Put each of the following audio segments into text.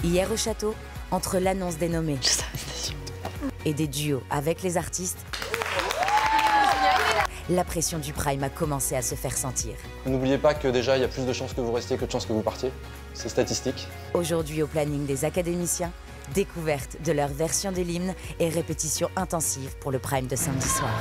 Hier au château, entre l'annonce des nommés et des duos avec les artistes, la pression du Prime a commencé à se faire sentir. N'oubliez pas que déjà, il y a plus de chances que vous restiez que de chances que vous partiez. C'est statistique. Aujourd'hui, au planning des académiciens, découverte de leur version de l'hymne et répétition intensive pour le Prime de samedi soir.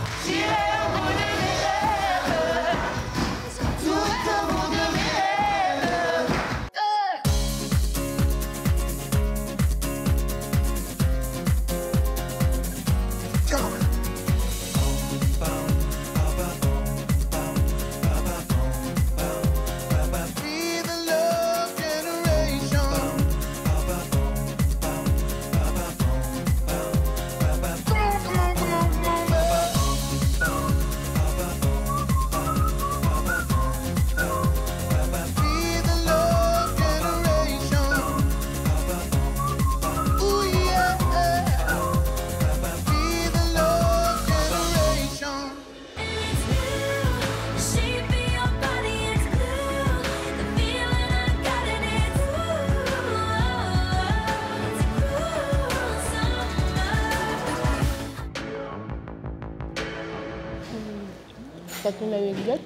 T'as une anecdote?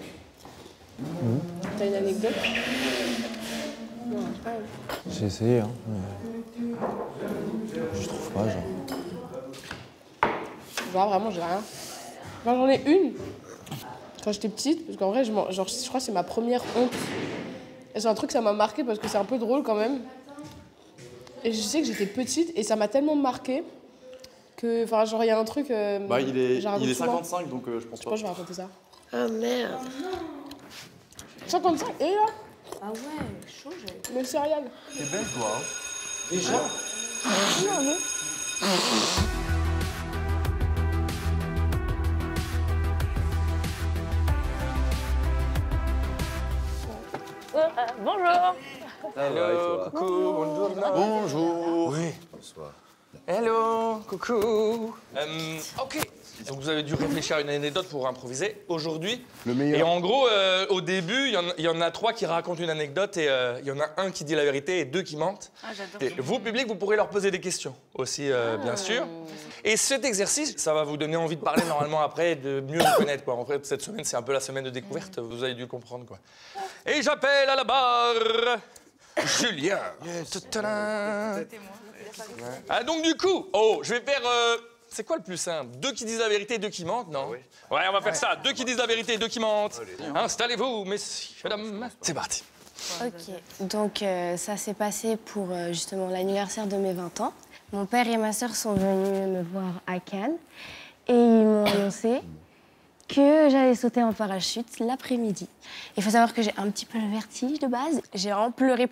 T'as une anecdote? Non, pas. J'ai essayé, hein, mais... Je trouve pas, genre. Genre, vraiment, j'ai rien. Enfin, j'en ai une. Quand j'étais petite, parce qu'en vrai, je crois que c'est ma première honte. Et c'est un truc, ça m'a marqué parce que c'est un peu drôle quand même. Et je sais que j'étais petite et ça m'a tellement marqué que, enfin, genre, il y a un truc. Bah, il est 55, donc je pense je sais pas, je vais raconter ça. Ah merde. 55 et là? Ah ouais, chaud, j'ai. Le céréales. T'es belle, toi, hein. Déjà. Non, non. Bonjour. Hello, coucou, bonjour. Bonjour. Oui. Bonsoir. Hello, coucou. Ok. Donc vous avez dû réfléchir à une anecdote pour improviser aujourd'hui. Le meilleur. Et en gros, au début, il y en a 3 qui racontent une anecdote et il y en a un qui dit la vérité et 2 qui mentent. Ah, j'adore. Et vous, public, vous pourrez leur poser des questions aussi, bien sûr. Et cet exercice, ça va vous donner envie de parler normalement après et de mieux vous connaître, quoi. En fait, cette semaine, c'est un peu la semaine de découverte, vous avez dû le comprendre, quoi. Et j'appelle à la barre Julien. C'était moi. Ah, donc du coup, je vais faire... c'est quoi le plus simple? 2 qui disent la vérité et 2 qui mentent, non? Ouais, on va faire ça. 2 qui disent la vérité et 2 qui mentent. Installez-vous, messieurs, dames. C'est parti. Ok, donc ça s'est passé pour justement l'anniversaire de mes 20 ans. Mon père et ma sœur sont venus me voir à Cannes et ils m'ont annoncé que j'allais sauter en parachute l'après-midi. Il faut savoir que j'ai un petit peu le vertige de base. J'ai vraiment pleuré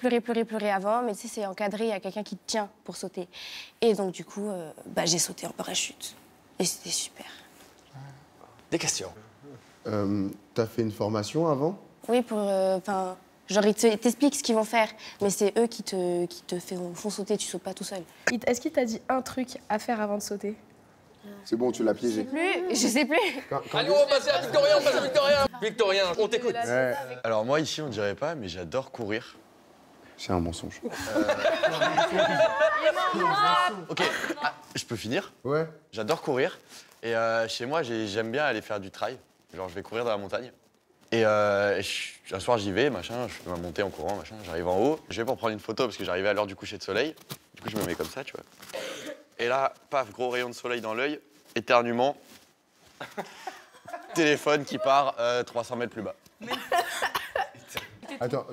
avant, mais tu sais, c'est encadré, il y a quelqu'un qui te tient pour sauter. Et donc du coup, j'ai sauté en parachute. Et c'était super. Des questions? T'as fait une formation avant? Oui, pour... genre, ils t'expliquent ce qu'ils vont faire, mais c'est eux qui te font sauter, tu sautes pas tout seul. Est-ce qu'il t'a dit un truc à faire avant de sauter? C'est bon, tu l'as piégé. Je sais plus. Allez, on va passer à Victorien, on passe à Victorien. Victorien, on t'écoute. Ouais. Alors moi ici on dirait pas mais j'adore courir. C'est un mensonge. Ok, je peux finir? Ouais. J'adore courir et chez moi j'aime bien aller faire du trail. Genre je vais courir dans la montagne. Et un soir j'y vais, machin, je fais ma montée en courant, machin, j'arrive en haut. Je vais pour prendre une photo parce que j'arrivais à l'heure du coucher de soleil. Du coup je me mets comme ça, tu vois. Et là, paf, gros rayon de soleil dans l'œil, éternuement, téléphone qui part 300 mètres plus bas. Attends.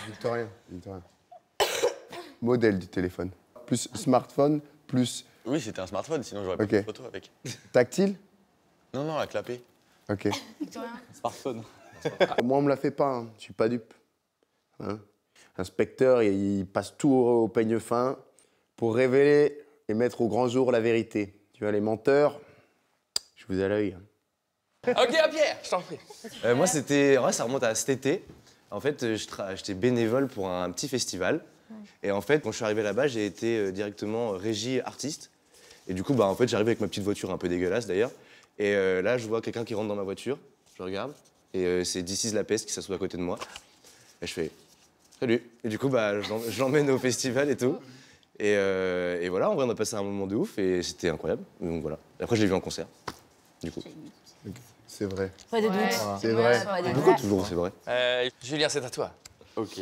Victorien. Modèle du téléphone. Plus smartphone, plus... Oui, c'était un smartphone, sinon j'aurais pas Ok. pris de photo avec. Tactile? Non, à clapper. Ok. Smartphone. Moi, on me la fait pas, hein. Je suis pas dupe. Hein? Inspecteur, il passe tout au peigne fin pour révéler et mettre au grand jour la vérité. Tu vois, les menteurs, je vous ai à l'œil. Ok, à Pierre, je t'en prie. Moi, c'était... Ouais, ça remonte à cet été. En fait, j'étais bénévole pour un petit festival. Et en fait, quand je suis arrivé là-bas, j'ai été directement régie artiste. Et du coup, en fait, j'arrive avec ma petite voiture un peu dégueulasse, d'ailleurs. Et là, je vois quelqu'un qui rentre dans ma voiture. Je regarde. Et c'est This Is La Peste qui s'assoit à côté de moi. Et je fais « Salut !» Et du coup, je l'emmène au festival et tout. Et voilà, en vrai, on a passé un moment de ouf et c'était incroyable. Donc voilà. Et après, je l'ai vu en concert, du coup. C'est vrai. Pas de doute. C'est vrai. Pourquoi toujours c'est vrai? Julien, c'est à toi. Ok.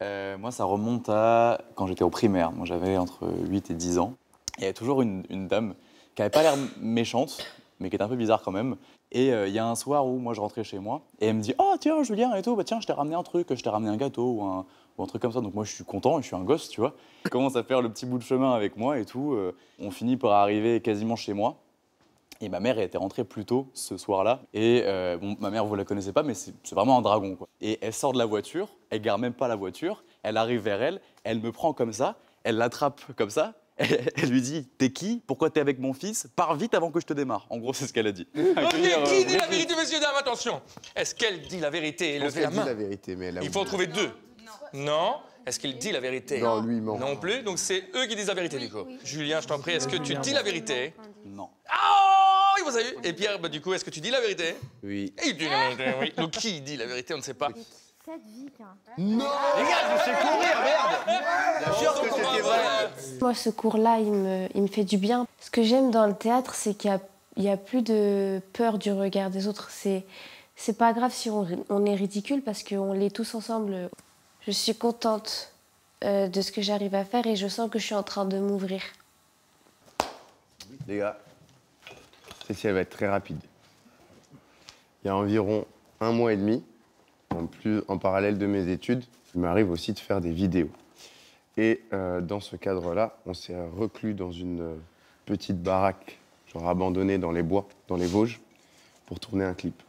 Moi, ça remonte à quand j'étais au primaire. Moi, j'avais entre 8 et 10 ans. Il y avait toujours une dame qui n'avait pas l'air méchante, mais qui était un peu bizarre quand même. Et il y a un soir où moi, je rentrais chez moi et elle me dit « Oh, tiens, Julien, et tout, bah tiens, je t'ai ramené un truc, je t'ai ramené un gâteau ou un truc comme ça. » Donc moi, je suis content et je suis un gosse, tu vois. Elle commence à faire le petit bout de chemin avec moi et tout. On finit par arriver quasiment chez moi. Et ma mère était rentrée plus tôt ce soir-là. Et bon, ma mère, vous la connaissez pas, mais c'est vraiment un dragon, quoi. Et elle sort de la voiture, elle garde même pas la voiture, elle arrive vers elle me prend comme ça, elle l'attrape comme ça, elle lui dit « T'es qui? Pourquoi t'es avec mon fils? Pars vite avant que je te démarre. » En gros, c'est ce qu'elle a dit. Ok, qui dit la vérité, messieurs, dames? Attention. Est-ce qu'elle dit la vérité? Levez la Elle main. dit la vérité, mais elle a Il faut en trouver deux. Non. Est-ce qu'il dit la vérité? Non, lui, il ment. Non plus. Donc c'est eux qui disent la vérité, du coup. Julien, je t'en prie, est-ce que tu dis la vérité? Non. Oh, vous avez vu? Et Pierre, bah, du coup, est-ce que tu dis la vérité? Oui. Et il dit la vérité, oui. Donc qui dit la vérité? On ne sait pas. Cette vie, hein. Non! Les gars, je me fais courir, merde! Bien sûr que c'était vrai. Moi, ce cours-là, il me fait du bien. Ce que j'aime dans le théâtre, c'est qu'il y a plus de peur du regard des autres. C'est pas grave si on est ridicule parce qu'on l'est tous ensemble. Je suis contente de ce que j'arrive à faire et je sens que je suis en train de m'ouvrir. Les gars, celle-ci, elle va être très rapide. Il y a environ 1 mois et demi, en parallèle de mes études, il m'arrive aussi de faire des vidéos. Et dans ce cadre-là, on s'est reclus dans une petite baraque, genre abandonnée dans les bois, dans les Vosges, pour tourner un clip.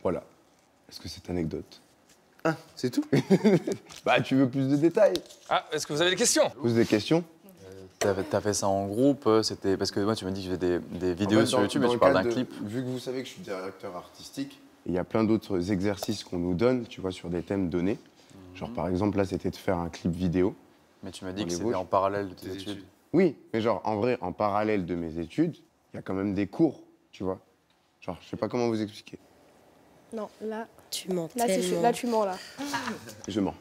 Voilà. Est-ce que c'est anecdote? Ah, c'est tout? Bah, tu veux plus de détails? Ah, est-ce que vous avez des questions? Pose des questions? T'as fait ça en groupe, c'était parce que moi tu m'as dit que tu fais des vidéos sur YouTube et tu parles d'un clip. Vu que vous savez que je suis directeur artistique, il y a plein d'autres exercices qu'on nous donne, tu vois, sur des thèmes donnés. Genre par exemple là, c'était de faire un clip vidéo. Mais tu m'as dit Dans que les c'était Vosges. en parallèle de tes études. Oui, mais genre en vrai, en parallèle de mes études, il y a quand même des cours, tu vois. Genre, je sais pas comment vous expliquer. Non, là, Tu mens là, tellement. là tu mens, là. Je mens.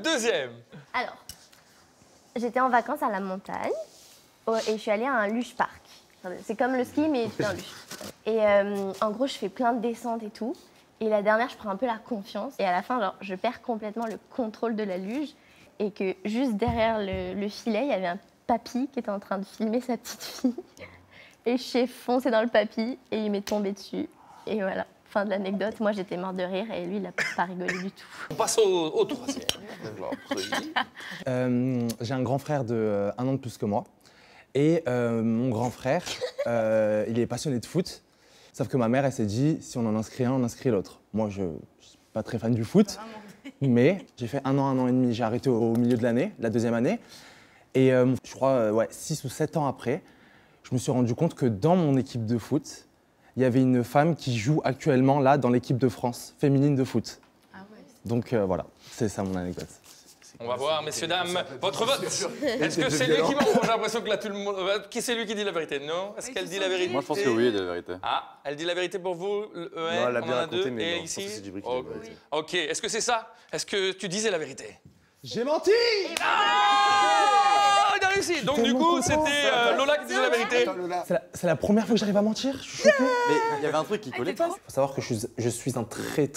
Deuxième. Alors, j'étais en vacances à la montagne et je suis allée à un luge park. C'est comme le ski, mais tu fais un luge. Et en gros, je fais plein de descentes et tout. Et la dernière, je prends un peu la confiance. Et à la fin, genre, je perds complètement le contrôle de la luge. Et que juste derrière le filet, il y avait un papy qui était en train de filmer sa petite fille. Et j'ai foncé dans le papy et il m'est tombé dessus. Et voilà, fin de l'anecdote. Moi, j'étais morte de rire et lui, il n'a pas rigolé du tout. On passe au troisième. J'ai un grand frère de 1 an de plus que moi. Et mon grand frère, il est passionné de foot. Sauf que ma mère, elle s'est dit, si on en inscrit un, on inscrit l'autre. Moi, je ne suis pas très fan du foot. Mais j'ai fait 1 an et demi. J'ai arrêté au milieu de l'année, la 2e année. Et je crois, 6 ou 7 ans après, je me suis rendu compte que dans mon équipe de foot, il y avait une femme qui joue actuellement là dans l'équipe de France féminine de foot. Ah ouais. Donc voilà, c'est ça mon anecdote. On va voir, messieurs, dames, votre vote. Est-ce que c'est lui qui ment? J'ai l'impression que là, tout le monde... Qui c'est lui qui dit la vérité? Non? Est-ce qu'elle dit la vérité? Moi je pense que oui, elle dit la vérité. Ah, elle dit la vérité pour vous? Non, elle a bien raconté, mais et non, ici? je pense que c'est Djibril qui dit la vérité. Ok, est-ce que c'est ça? Est-ce que tu disais la vérité? J'ai menti! Ah, il a réussi. Donc du coup, c'était Lola qui disait la vérité. C'est la première fois que j'arrive à mentir, je suis choqué. Mais il y avait un truc qui collait pas. Il faut savoir que je suis un très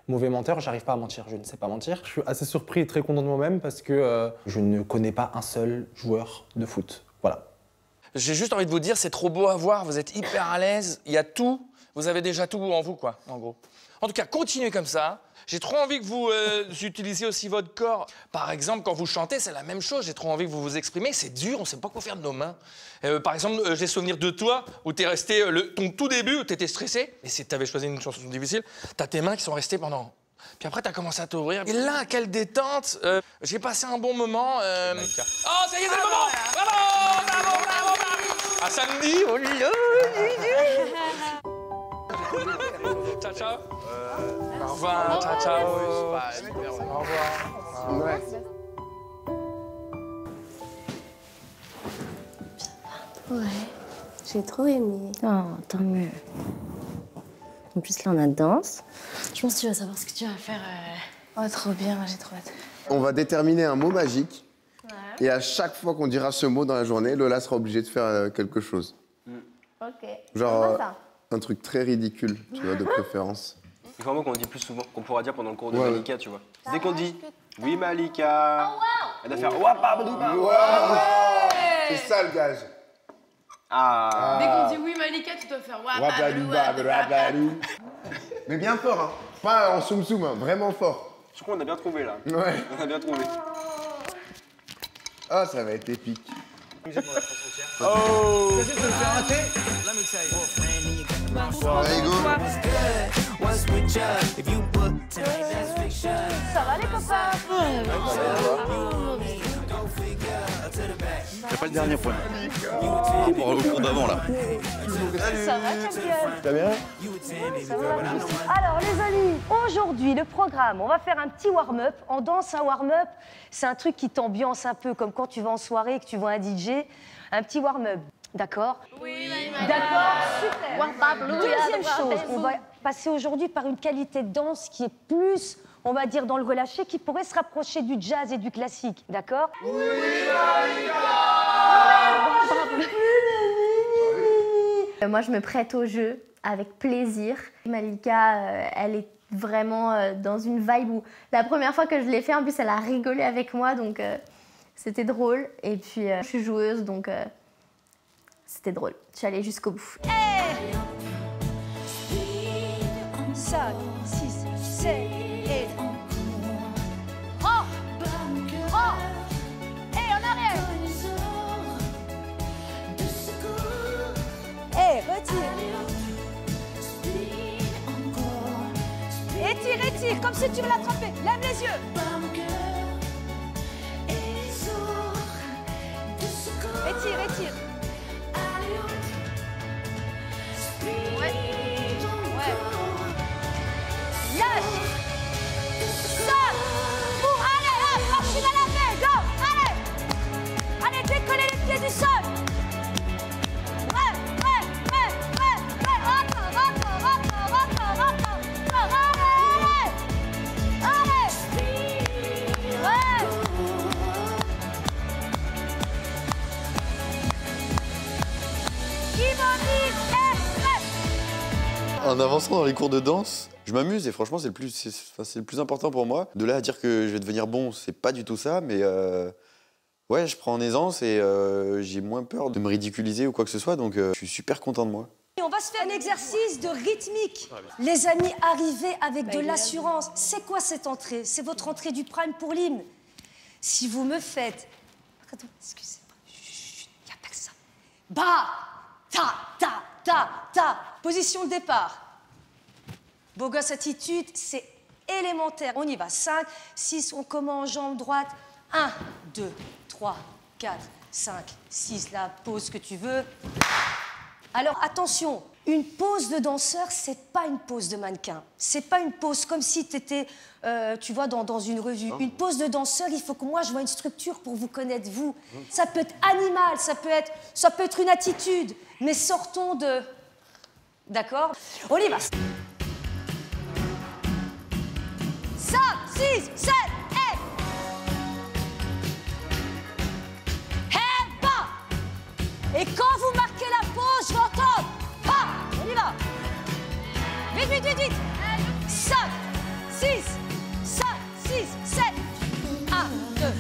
mauvais menteur, j'arrive pas à mentir, je ne sais pas mentir. Je suis assez surpris et très content de moi-même parce que je ne connais pas un seul joueur de foot. Voilà. J'ai juste envie de vous dire, c'est trop beau à voir, vous êtes hyper à l'aise, il y a tout, vous avez déjà tout en vous, quoi, en gros. En tout cas, continuez comme ça. J'ai trop envie que vous utilisiez aussi votre corps. Par exemple, quand vous chantez, c'est la même chose. J'ai trop envie que vous vous exprimez. C'est dur, on ne sait pas quoi faire de nos mains. Par exemple, j'ai souvenir de toi où tu es resté, ton tout début, où tu étais stressé. Et si tu avais choisi une chanson difficile, tu as tes mains qui sont restées pendant... Puis après, tu as commencé à t'ouvrir. Et là, quelle détente. J'ai passé un bon moment. Oh, ça y est, c'est le moment. Bravo, bravo, bravo, bravo. À samedi. Ciao, ciao. Au revoir, ciao, ciao. Au revoir. Ouais. Ouais, j'ai trop aimé. Oh, tant mieux. En plus, là, on a danse. Je pense que tu vas savoir ce que tu vas faire. Oh, trop bien, j'ai trop hâte. On va déterminer un mot magique. Et à chaque fois qu'on dira ce mot dans la journée, Lola sera obligée de faire quelque chose. Ok. Genre un truc très ridicule, tu vois, de préférence. Il faut un mot qu'on dit plus souvent, qu'on pourra dire pendant le cours de Malika, tu vois. Dès qu'on dit « Oui, Malika », elle doit faire « Wapabadouba ». C'est ça le gage. Dès qu'on dit oui Malika, tu dois faire Wapabadou. Mais bien fort, hein. Pas en soum-soum, hein. Vraiment fort. Je crois qu'on a bien trouvé là. Ouais. On a bien trouvé. Ah, ça va être épique. Oh! There you go. Ça va les copains? C'est pas le dernier point. Au cours d'avant là. Ça va, champion? Ça va bien? Alors les amis, aujourd'hui le programme, on va faire un petit warm-up. En danse, un warm-up, c'est un truc qui t'ambiance un peu comme quand tu vas en soirée et que tu vois un DJ. Un petit warm-up, d'accord? Oui, d'accord, super. Deuxième chose, on va passer aujourd'hui par une qualité de danse qui est plus, on va dire, dans le relâché, qui pourrait se rapprocher du jazz et du classique, d'accord? Oui, Moi, je me prête au jeu avec plaisir. Malika, elle est vraiment dans une vibe où la première fois que je l'ai fait, en plus, elle a rigolé avec moi, donc c'était drôle. Et puis, je suis joueuse, donc c'était drôle. Je suis allée jusqu'au bout. 5, 6, 7 et... Oh! Oh! Et en arrière! Et retire! Étire, étire, comme si tu veux l'attraper. Lève les yeux! Étire, étire. Ouais. Ouais. Lâche. Saute. Pour allez, hop, machine à laver, go, allez. Allez, décollez les pieds du sol. Ouais, ouais, ouais, ouais, ouais. Rentre. Allez. Ouais. En avançant dans les cours de danse, je m'amuse et franchement c'est le plus important pour moi. De là à dire que je vais devenir bon, c'est pas du tout ça, mais ouais, je prends en aisance et j'ai moins peur de me ridiculiser ou quoi que ce soit, donc je suis super content de moi. On va se faire un exercice de rythmique. Les amis, arrivez avec de l'assurance. C'est quoi cette entrée? C'est votre entrée du prime pour l'hymne. Si vous me faites... Pardon, excusez-moi. Il n'y a pas que ça. Bah, ta, ta, ta, ta. Position de départ. Beau gosse attitude, c'est élémentaire. On y va. 5, 6, on commence jambe droite. 1, 2, 3, 4, 5, 6. La pose que tu veux. Alors attention, une pose de danseur, c'est pas une pose de mannequin. C'est pas une pose comme si tu étais, tu vois, dans une revue. Une pose de danseur, il faut que moi je vois une structure pour vous connaître, vous. Ça peut être animal, ça peut être une attitude, mais sortons de... D'accord? On y va. 5, 6, 7, et... Et quand vous marquez la pause, je vais entendre. Ah, on y va. Vite, vite, vite, vite. 5, 6, 5, 6, 7. 1, 2.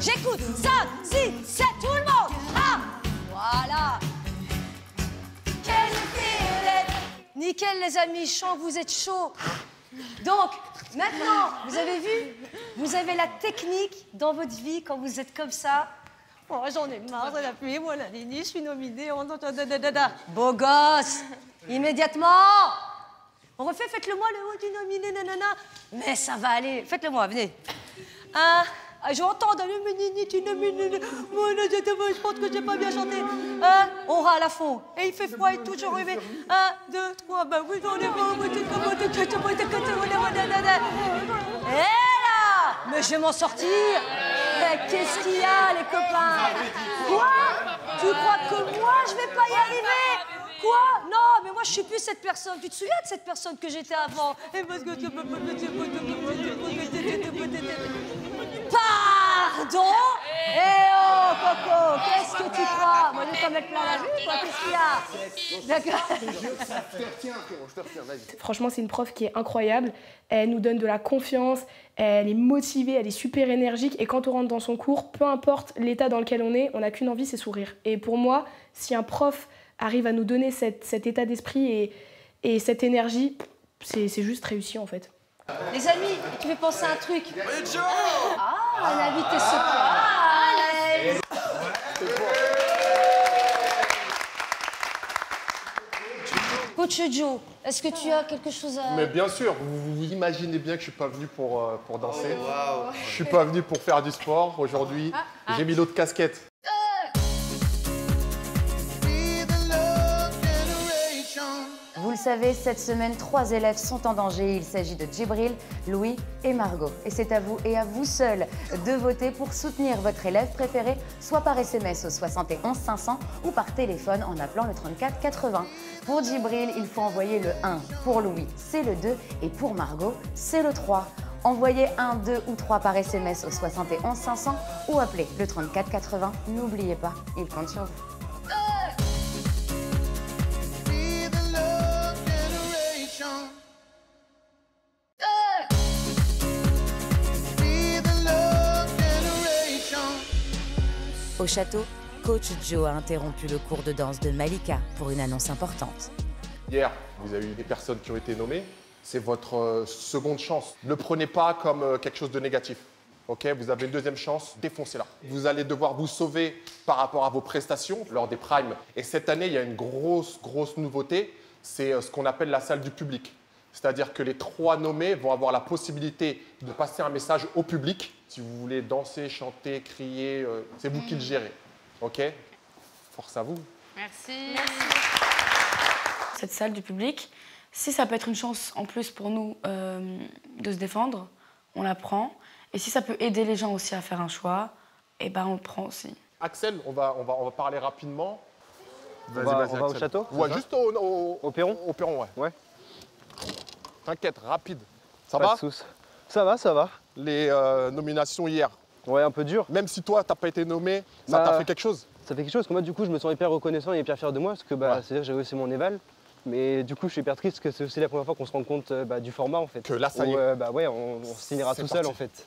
J'écoute. 5, 6, 7, tout le monde. Ah, voilà. Nickel, les amis, je sens que vous êtes chauds. Donc, maintenant, vous avez vu, vous avez la technique dans votre vie quand vous êtes comme ça. Oh, j'en ai marre de la pluie, moi, la Nini, je suis nominée. Beau gosse, immédiatement. On refait, faites-le-moi le haut du nominé, nanana. Mais ça va aller, faites-le-moi, venez. J'entends dans le Nini, tu nominé. Moi, je pense que j'ai pas bien chanté. On râle à fond. Et il fait froid et tout, je rêvais. 1, 2, 3, bah oui, on est bon. Et là, mais je vais m'en sortir. Mais qu'est-ce qu'il y a, les copains? Quoi? Tu crois que moi, je vais pas y arriver? Quoi? Non, mais moi je suis plus cette personne. Tu te souviens de cette personne que j'étais avant? Pardon? Eh oh, Coco, qu'est-ce que tu crois? Moi, je vais pas mettre plein la vue, quoi. Qu'est-ce qu'il y a? D'accord. Je te retiens, vas-y. Franchement, c'est une prof qui est incroyable. Elle nous donne de la confiance, elle est motivée, elle est super énergique. Et quand on rentre dans son cours, peu importe l'état dans lequel on est, on n'a qu'une envie, c'est sourire. Et pour moi, si un prof arrive à nous donner cet état d'esprit et cette énergie, c'est juste réussi en fait. Les amis, tu veux penser à un truc? Ah, l'invité surprise! Coach Joe, est-ce que tu as quelque chose à... Mais bien sûr, vous imaginez bien que je suis pas venu pour danser. Je suis pas venu pour faire du sport aujourd'hui. J'ai mis l'autre casquette. Vous le savez, cette semaine, 3 élèves sont en danger. Il s'agit de Djibril, Louis et Margot. Et c'est à vous et à vous seuls de voter pour soutenir votre élève préféré, soit par SMS au 71 500 ou par téléphone en appelant le 34 80. Pour Djibril, il faut envoyer le 1. Pour Louis, c'est le 2. Et pour Margot, c'est le 3. Envoyez 1, 2 ou 3 par SMS au 71 500 ou appelez le 34 80. N'oubliez pas, il compte sur vous. Au château, coach Joe a interrompu le cours de danse de Malika pour une annonce importante. Hier, vous avez eu des personnes qui ont été nommées. C'est votre seconde chance. Ne le prenez pas comme quelque chose de négatif. Okay, vous avez une deuxième chance, défoncez-la. Vous allez devoir vous sauver par rapport à vos prestations lors des primes. Et cette année, il y a une grosse nouveauté. C'est ce qu'on appelle la salle du public. C'est-à-dire que les 3 nommés vont avoir la possibilité de passer un message au public. Si vous voulez danser, chanter, crier, c'est vous qui le gérez. OK? Force à vous. Merci. Cette salle du public, si ça peut être une chance en plus pour nous de se défendre, on la prend. Et si ça peut aider les gens aussi à faire un choix, eh ben on le prend aussi. Axel, on va parler rapidement. On va au château? Ouais, juste au perron? Au perron, ouais. T'inquiète, rapide. Ça Pas va? de soucis. Ça va, ça va. Les nominations hier. Ouais, un peu dur. Même si toi, t'as pas été nommé, ça t'a fait quelque chose? Ça fait quelque chose, parce que moi, du coup, je me sens hyper reconnaissant et hyper fier de moi, parce que c'est-à-dire que j'ai réussi mon éval. Mais du coup, je suis hyper triste, parce que c'est aussi la première fois qu'on se rend compte du format, en fait. Que là, ça y est. Ouais, on signera tout seul, en fait.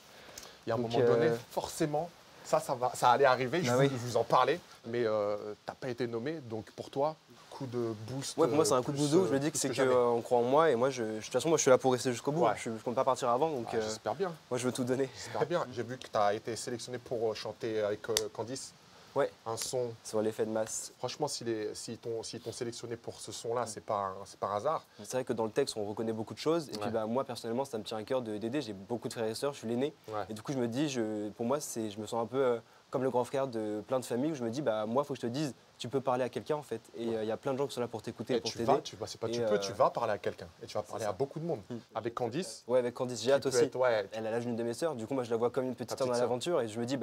Il y a un moment donné, forcément, ça allait arriver, je vous en parlais, mais t'as pas été nommé, donc pour toi, coup de boost. Ouais, pour moi, c'est un coup de boost. Je me dis que c'est qu'on croit en moi, et moi, de toute façon, moi, je suis là pour rester jusqu'au bout. Je compte pas partir avant, donc. J'espère bien. Moi, je veux tout donner. J'espère bien. J'ai vu que tu as été sélectionné pour chanter avec Candice. Ouais. Un son. Sur l'effet de masse. Franchement, s'ils t'ont sélectionné pour ce son-là, c'est pas un hasard. C'est vrai que dans le texte, on reconnaît beaucoup de choses. Et puis moi, personnellement, ça me tient à cœur d'aider. J'ai beaucoup de frères et sœurs, je suis l'aîné. Et du coup, je me dis, pour moi, je me sens un peu comme le grand frère de plein de familles où je me dis, moi, il faut que je te dise, tu peux parler à quelqu'un en fait. Et il y a plein de gens qui sont là pour t'écouter, pour t'aider. Tu vas parler à quelqu'un. Et tu vas parler à beaucoup de monde. Avec Candice. Ouais, avec Candice, j'ai hâte aussi. Elle a l'âge d'une de mes sœurs. Du coup, moi, je la vois comme une petite sœur dans l'aventure. Et je me dis,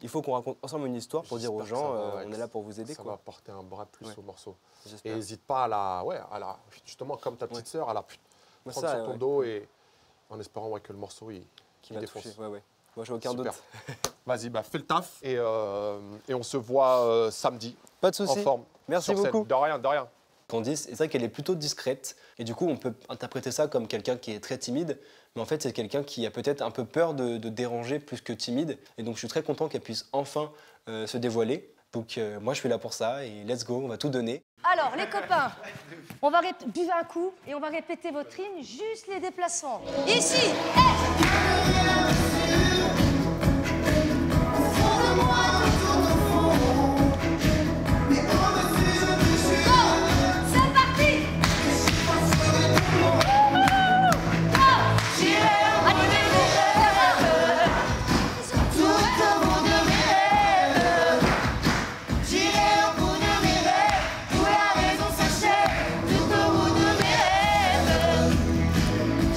il faut qu'on raconte ensemble une histoire pour dire aux gens, on est là pour vous aider. Ça va apporter un bras de plus au morceau. Et n'hésite pas justement comme ta petite sœur, à la prendre sur ton dos et en espérant que le morceau il défonce. Moi, j'ai aucun doute. Vas-y, fais le taf et on se voit samedi. Pas de soucis. En forme. Merci beaucoup. De rien, de rien. Candice, c'est vrai qu'elle est plutôt discrète. Et du coup, on peut interpréter ça comme quelqu'un qui est très timide. Mais en fait, c'est quelqu'un qui a peut-être un peu peur de déranger plus que timide. Et donc, je suis très content qu'elle puisse enfin se dévoiler. Donc, moi, je suis là pour ça. Et let's go, on va tout donner. Alors, les copains, on va buvez un coup et on va répéter votre hymne, juste les déplacements. Ici,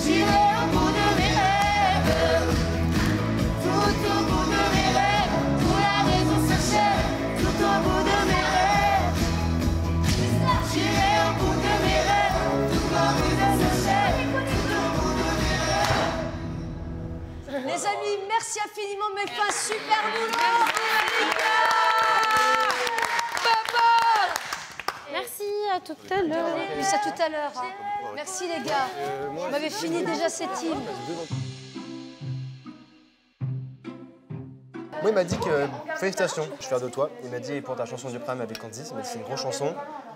J'irai au bout de mes rêves. Les amis, merci infiniment, mais fait un super boulot. Merci, à tout à l'heure. Plus à tout à l'heure. Merci les gars. Vous m'avez fini déjà cette team. Moi, il m'a dit que félicitations, je suis fier de toi. Il m'a dit pour ta chanson du Prime avec Candice, il m'a dit c'est une grosse chanson.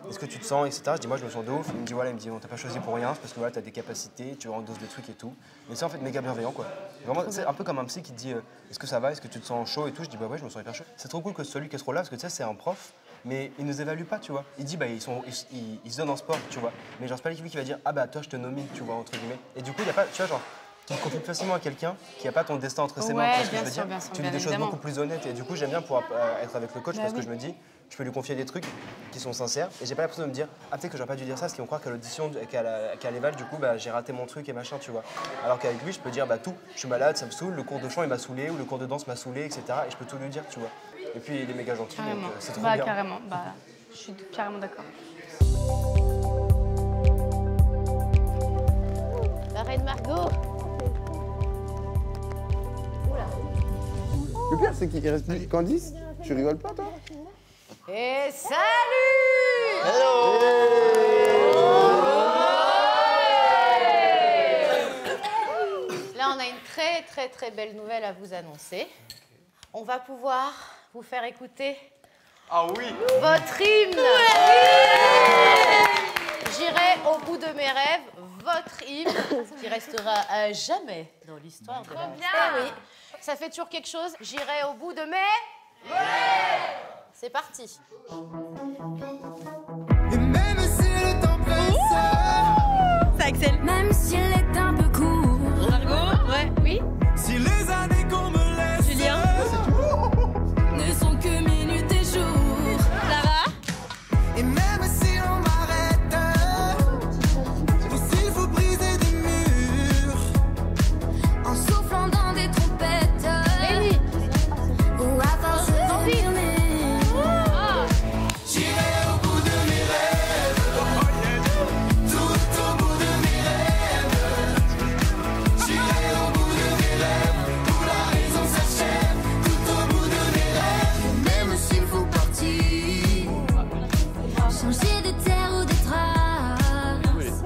Est-ce que tu te sens, etc. Je dis moi je me sens de ouf. Il me dit voilà, on t'a pas choisi pour rien, c'est parce que voilà, t'as des capacités, tu endosses des trucs et tout. Mais c'est en fait méga bienveillant quoi. Vraiment, c'est un peu comme un psy qui te dit est-ce que ça va, est-ce que tu te sens chaud et tout. Je dis bah ouais, je me sens hyper chaud. C'est trop cool que ce soit lui qui ait ce rôle-là parce que tu sais, c'est un prof, mais il nous évalue pas, tu vois. Il dit bah ils se donnent en sport, tu vois. Mais genre c'est pas lui qui va dire ah bah toi je te nomine, tu vois, entre guillemets. Et du coup, il y a pas, tu vois, genre. Tu te confies facilement à quelqu'un qui n'a pas ton destin entre ses mains, tu vois ce que je veux dire. Tu dis des choses beaucoup plus honnêtes et du coup j'aime bien pour être avec le coach parce que je me dis je peux lui confier des trucs qui sont sincères et j'ai pas l'impression de me dire ah peut-être que j'aurais pas dû dire ça parce qu'ils vont croire qu'à l'audition qu'à l'éval du coup bah, j'ai raté mon truc et machin tu vois. Alors qu'avec lui je peux dire bah tout, je suis malade, ça me saoule, le cours de chant il m'a saoulé ou le cours de danse m'a saoulé etc. et je peux tout lui dire tu vois. Et puis il est méga gentil donc c'est trop bien. Carrément, je suis carrément d'accord. La reine Margot. Le pire, c'est qu'il reste plus Candice. Tu rigoles pas, toi? Et salut! Là, on a une très belle nouvelle à vous annoncer. On va pouvoir vous faire écouter votre hymne. J'irai au bout de mes rêves, votre hymne, qui restera à jamais dans l'histoire de la musique. Oui. Ça fait toujours quelque chose. J'irai au bout de mes rêves. C'est parti. Et même si le temps presse, ça accélère. même si elle est un peu court, Margot, ouais, oui. si les années qu'on me laisse, Julien, ne sont que minutes et jours, Clara, et même si on m'arrête, ou s'il faut briser des murs, en soufflant dans des trompettes, ou à force de confirmer. J'irai au bout de mes rêves, tout au bout de mes rêves. J'irai au bout de mes rêves, où la raison s'achève, tout au bout de mes rêves. Même s'il faut partir, changer de terre ou de trace,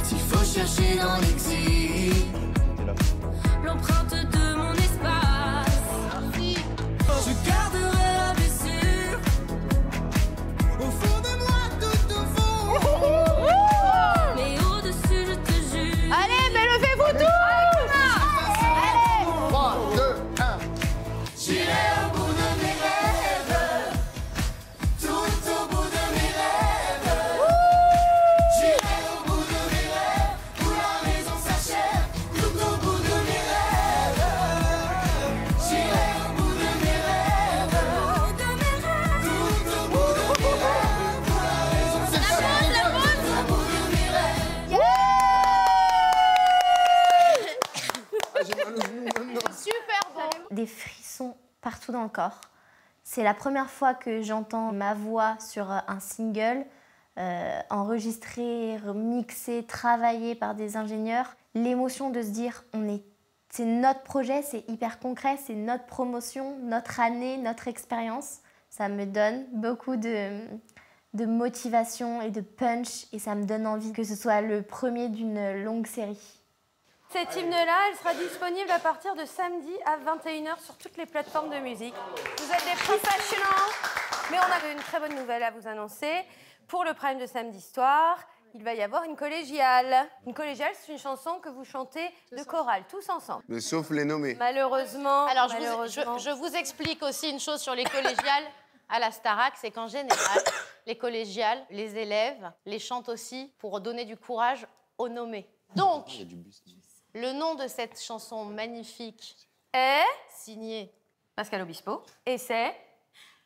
s'il faut chercher dans l'exil l'empreinte de mon espace, je garderai la blessure au fond de moi, tout au fond. Mais au-dessus, je te jure. Allez, mais levez-vous tous! Allez! 3, 2, 1. J'irai au bout de mes rêves, tout au bout de mes rêves. J'irai au bout de mes rêves, où la raison s'achève, tout au bout de mes rêves. J'irai au bout de mes rêves, tout au bout de mes rêves, où la raison s'achève, tout au bout de mes rêves. Super bon. Des frissons partout dans le corps. C'est la première fois que j'entends ma voix sur un single, enregistré, mixé, travaillé par des ingénieurs. L'émotion de se dire, c'est notre projet, c'est hyper concret, c'est notre promotion, notre année, notre expérience. Ça me donne beaucoup de motivation et de punch et ça me donne envie que ce soit le premier d'une longue série. Cette hymne-là, elle sera disponible à partir de samedi à 21h sur toutes les plateformes de musique. Vous êtes des professionnels, mais on a une très bonne nouvelle à vous annoncer. Pour le Prime de samedi soir, il va y avoir une collégiale. Une collégiale, c'est une chanson que vous chantez de chorale, tous ensemble. Mais sauf les nommés. Malheureusement. Alors, je vous explique aussi une chose sur les collégiales à la Starac, c'est qu'en général, les collégiales, les élèves, les chantent aussi pour donner du courage aux nommés. Donc, le nom de cette chanson magnifique est signé Pascal Obispo et c'est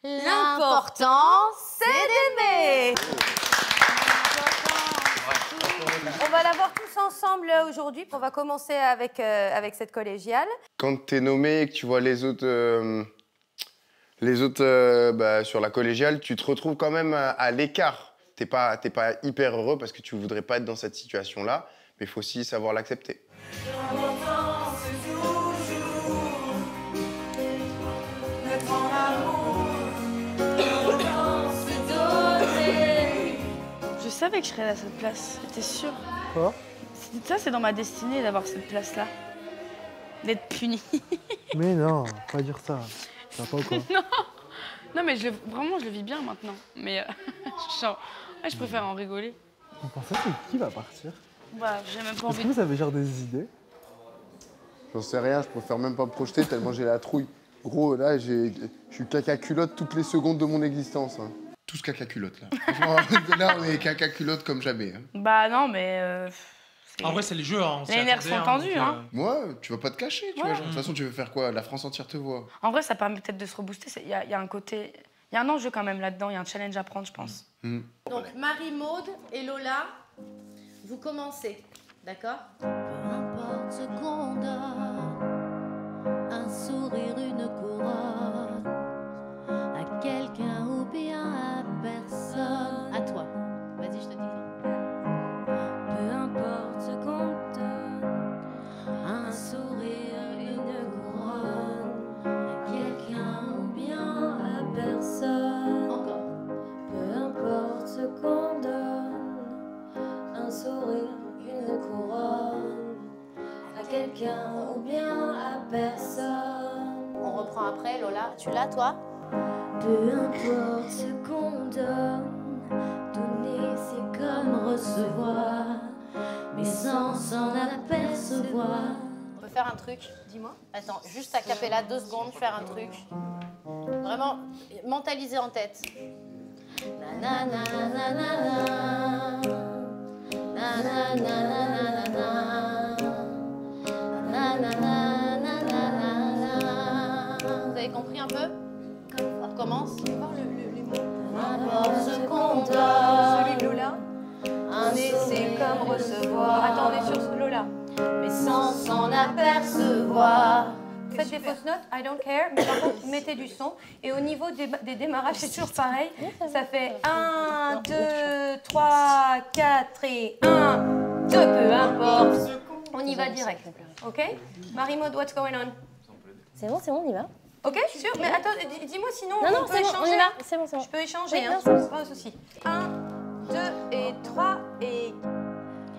L'important, c'est d'aimer. On va la voir tous ensemble aujourd'hui. On va commencer avec cette collégiale. Quand t'es nommé et que tu vois les autres sur la collégiale, tu te retrouves quand même à l'écart. T'es pas hyper heureux parce que tu voudrais pas être dans cette situation-là, mais il faut aussi savoir l'accepter. L'important, c'est toujours savais que je serais à cette place, j'étais sûre. Quoi? Ça, c'est dans ma destinée d'avoir cette place-là. D'être punie. Mais non, pas dire ça. Ça va pas ou quoi? Non, non mais vraiment, je le vis bien maintenant. Mais genre, ouais, je préfère en rigoler. Vous pensez que qui va partir? Bah, j'ai même pas Est-ce envie que vous avez genre des idées? J'en sais rien, je préfère même pas me projeter tellement j'ai la trouille. Gros, là, je suis caca-culotte toutes les secondes de mon existence. Hein. Tous caca-culotte, là. Franchement, là, on est caca-culotte comme jamais. Hein. Bah non, mais... En vrai, c'est les jeux, hein. Les nerfs sont tendus, hein. Moi, tu vas pas te cacher, tu vois. Ouais. Genre, de toute façon, tu veux faire quoi? La France entière te voit. En vrai, ça permet peut-être de se rebooster. Il y a un côté... Il y a un enjeu quand même là-dedans, il y a un challenge à prendre, je pense. Donc, Marie-Maude et Lola, vous commencez, d'accord? Peu importe ce qu'on donne, un sourire, une couronne, à quelqu'un ou bien à personne. À toi. Vas-y, je te dis quand. Peu importe ce qu'on donne, un sourire, une couronne, à quelqu'un ou bien à personne. Encore. Peu importe ce qu'on donne, un sourire, une couronne, à quelqu'un ou bien à personne. On reprend après, Lola. Tu l'as, toi? Peu importe ce qu'on donne, donner c'est comme recevoir, mais sans s'en apercevoir. On peut faire un truc, dis-moi. Attends, juste à cappella, 2 secondes, faire un truc. Vraiment, mentaliser en tête. Na na na na na na na na na na na na. Vous avez compris un peu? On recommence. Peu importe ce qu'on donne, Celui de Lola. un C'est comme recevoir. Attends, on est sur Lola. mais sans s'en apercevoir. Faites des fausses notes, I don't care, mais par contre, mettez du son. Et au niveau des démarrages, c'est toujours pareil. Ça fait 1, 2, 3, 4 et 1, 2, peu importe. On y va direct. Ok? Marie-Maude, what's going on? C'est bon, on y va. Ok, sûr? Mais attends, dis-moi sinon, Non, non, on peut c'est bon, échanger. on y va. C'est bon. Je peux échanger, Oui, hein, bien sûr. c'est pas un souci. 1, 2 et 3 et...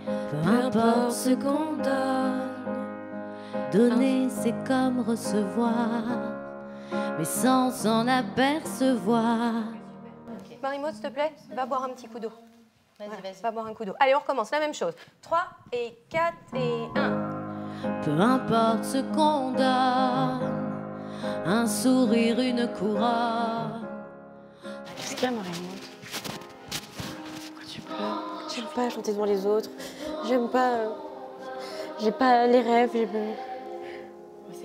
Peu importe ce qu'on donne, donner c'est comme recevoir, mais sans s'en apercevoir. Marie-Maude, s'il te plaît, va boire un petit coup d'eau. Vas-y, va boire un coup d'eau. Allez, on recommence, la même chose. 3 et 4 et 1. Peu importe ce qu'on donne, un sourire, une couronne. Qu'est-ce qu'il y a, Marie-Maude? Pourquoi tu pleures? J'aime pas chanter devant les autres. J'aime pas. J'ai pas les rêves.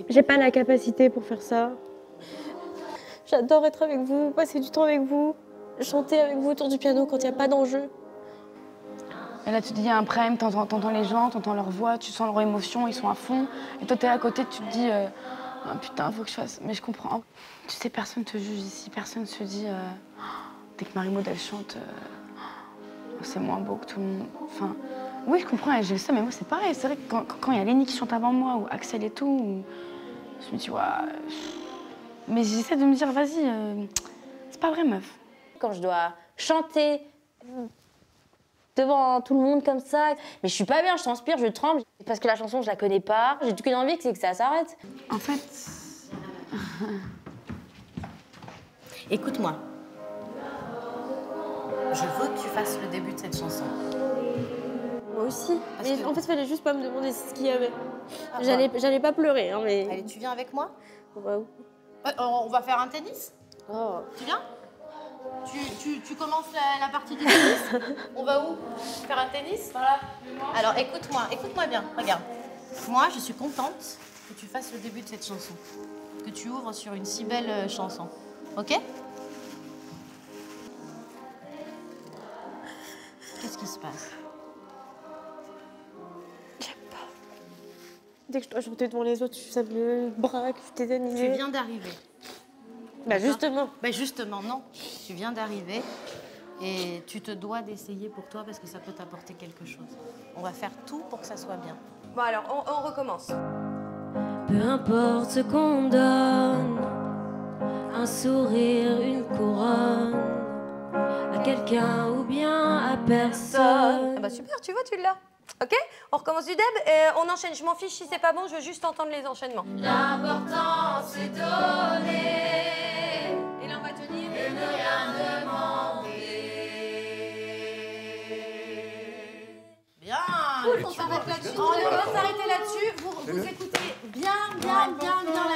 J'ai pas la capacité pour faire ça. J'adore être avec vous, passer du temps avec vous, chanter avec vous autour du piano quand il n'y a pas d'enjeu. Et là, tu te dis, il y a un prime, t'entends les gens, t'entends leur voix, tu sens leur émotion, ils sont à fond. Et toi, t'es à côté, tu te dis, ah, putain, faut que je fasse. Mais je comprends. Tu sais, personne te juge ici, personne se dit, dès que Marie-Maude, elle chante, c'est moins beau que tout le monde. Enfin, oui, je comprends, j'ai ça, mais moi, c'est pareil. C'est vrai que quand il y a Lenny qui chante avant moi, ou Axel et tout, je me dis, ouais. Mais j'essaie de me dire, vas-y, c'est pas vrai, meuf. Quand je dois chanter devant tout le monde comme ça, mais je suis pas bien, je transpire, je tremble, parce que la chanson, je la connais pas. J'ai qu'une envie, c'est que ça s'arrête. En fait... Écoute-moi. Je veux que tu fasses le début de cette chanson. Moi aussi. Parce Mais que- en fait, fallait juste pas me demander ce qu'il y avait. Ah, J'allais pas pleurer, hein, mais... Allez, tu viens avec moi? Bah, oui. On va faire un tennis? Oh. Tu viens? Tu commences la partie du tennis? On va où? Faire un tennis? Voilà. Alors écoute-moi bien, regarde. Moi, je suis contente que tu fasses le début de cette chanson. Que tu ouvres sur une si belle chanson. Ok? Qu'est-ce qui se passe? Dès que je dois chanter devant les autres, ça me braque, je suis tétanisée. Tu viens d'arriver. Bah justement. Bah justement, non. Tu viens d'arriver et tu te dois d'essayer pour toi parce que ça peut t'apporter quelque chose. On va faire tout pour que ça soit bien. Bon alors, on recommence. Peu importe ce qu'on donne, un sourire, une couronne, à quelqu'un ou bien à personne. Ah bah super, tu vois, tu l'as. Ok, on recommence du deb et on enchaîne. Je m'en fiche si c'est pas bon, je veux juste entendre les enchaînements. L'important c'est donner. Et là on va tenir et ne rien demander. Bien. Cool, on s'arrête là-dessus. On va s'arrêter là-dessus. Vous écoutez bien la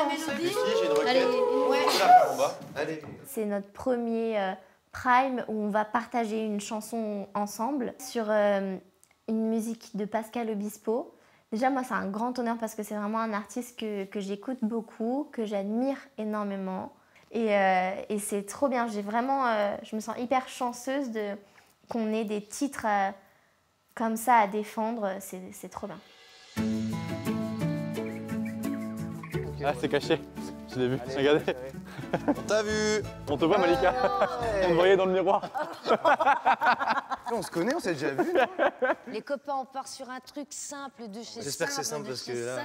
mélodie. Allez, ouais. Allez. C'est notre premier Prime où on va partager une chanson ensemble sur une musique de Pascal Obispo. Déjà, moi, c'est un grand honneur parce que c'est vraiment un artiste que j'écoute beaucoup, que j'admire énormément. Et c'est trop bien. J'ai vraiment, je me sens hyper chanceuse qu'on ait des titres comme ça à défendre. C'est trop bien. Ah, c'est caché. Je l'ai vu. Regardez. On t'a vu. On te voit, Malika. On te voyait dans le miroir. On se connaît, on s'est déjà vu. Les copains, on part sur un truc simple de chez simple. J'espère que c'est simple parce que là,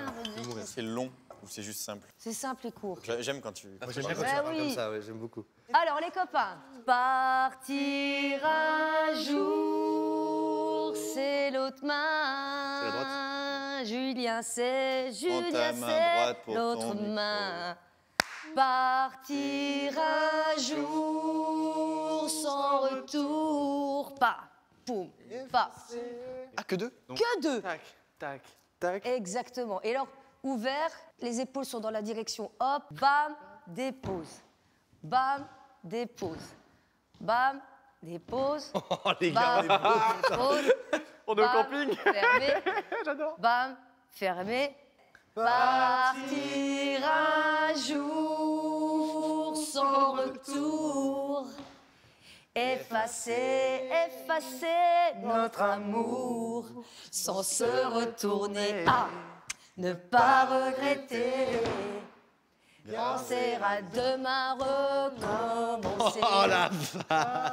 c'est long ou c'est juste simple. C'est simple et court. J'aime quand tu. Moi, j'aime bien quand tu parles comme ça, ouais, j'aime beaucoup. Alors les copains, partir un jour, c'est l'autre main. C'est la droite. Julien, c'est Prends ta main droite pour l'autre ton main. Partir un jour sans retour. Pas, poum, pas. Ah, que deux? Que deux. Tac, tac, tac. Exactement. Et alors, ouvert, les épaules sont dans la direction. Hop, bam, dépose. Bam, dépose. Bam, dépose. Oh, les gars, on est beaux. Pause. On est au Bam, camping. Fermé. J'adore. Bam, fermé. Partir un jour sans retour. Effacer, effacer notre amour sans se retourner. Ah, ne pas regretter. Penser à demain recommencer. Oh la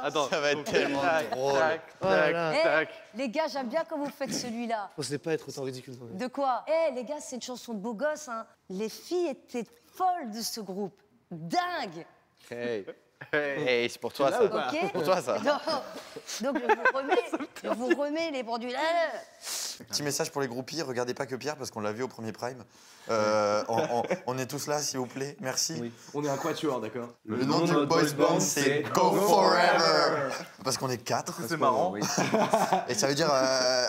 Attends, ça va être tellement drôle. Eh, les gars, j'aime bien quand vous faites celui-là. On sait pas être autant ridicule. De quoi? Eh, les gars, c'est une chanson de beau gosse, hein. Les filles étaient folles de ce groupe. Dingue. Hey. Hey, c'est pour toi ça. Ok. Pour toi ça. Donc, je vous remets les produits là. Petit message pour les groupies, regardez pas que Pierre parce qu'on l'a vu au premier Prime. On est tous là, s'il vous plaît, merci. Oui. On est un quatuor, d'accord. Le nom du boys band, c'est Go Forever. Parce qu'on est 4. C'est marrant. Et ça veut dire,